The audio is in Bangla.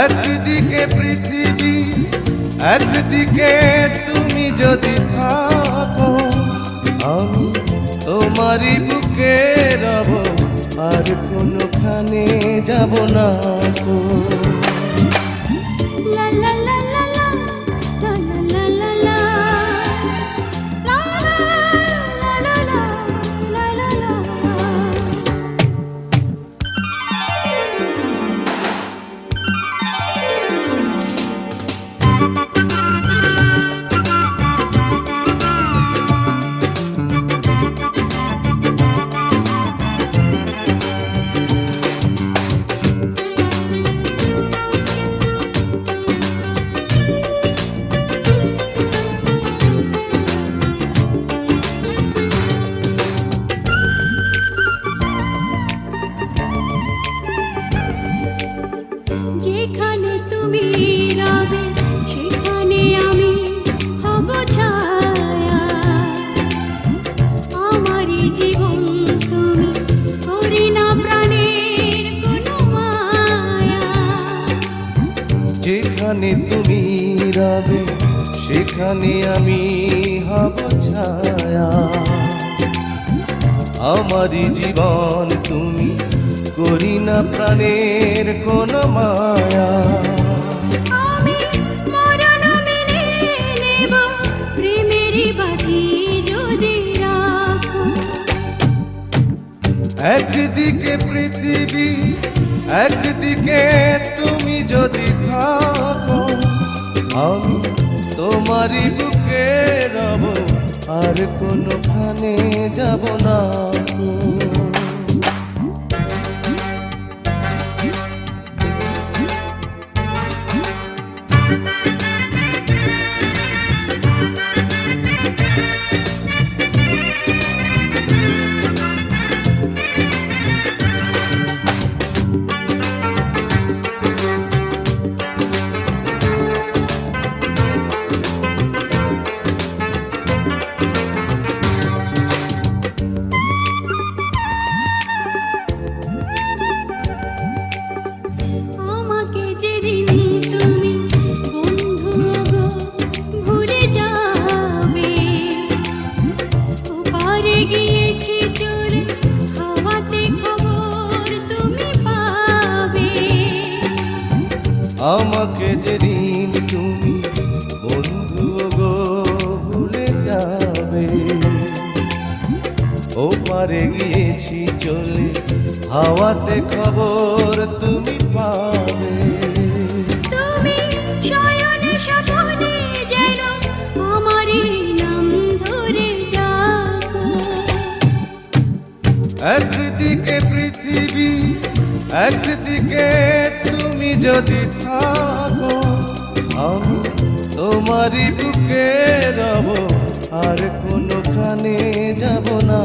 একদিকে পৃথিবী, একদিকে তুমি যদি থাকো, আমি তোমারই বুকে রব, আর কোনোখানে যাব না তো। যেখানে তুমি রবে সেখানে আমি হব ছায়া, আমারই জীবন তুমি, করি না প্রাণের কোনো মায়া। যেখানে তুমি রবে সেখানে আমি হব ছায়া, আমারই জীবন তুমি, করি না প্রাণের কোনো মায়া। আমি মরণ মেনে নেব, প্রেমেরই বাজি যদি রাখো। একদিকে পৃথিবী, একদিকে তুমি যদি থাকো, আমি তোমারই বুকে রব, আর কোনোখানে যাব না তো। আমাকে যেদিন তুমি বন্ধু গো ভুলে যাবে, ওপারে গিয়েছি চলে, হাওয়াতে খবর তুমি পাবে। আমাকে যেদিন তুমি বন্ধু গো ভুলে যাবে, ওপারে গিয়েছি চলে, হাওয়াতে খবর তুমি পাবে। তুমি শয়নে স্বপনে যেন আমারই নাম ধরে ডাকো। একদিকে পৃথিবী, একদিকে তুমি যদি থাকো, আমি তোমারই বুকে রব, আর কোনোখানে যাব না।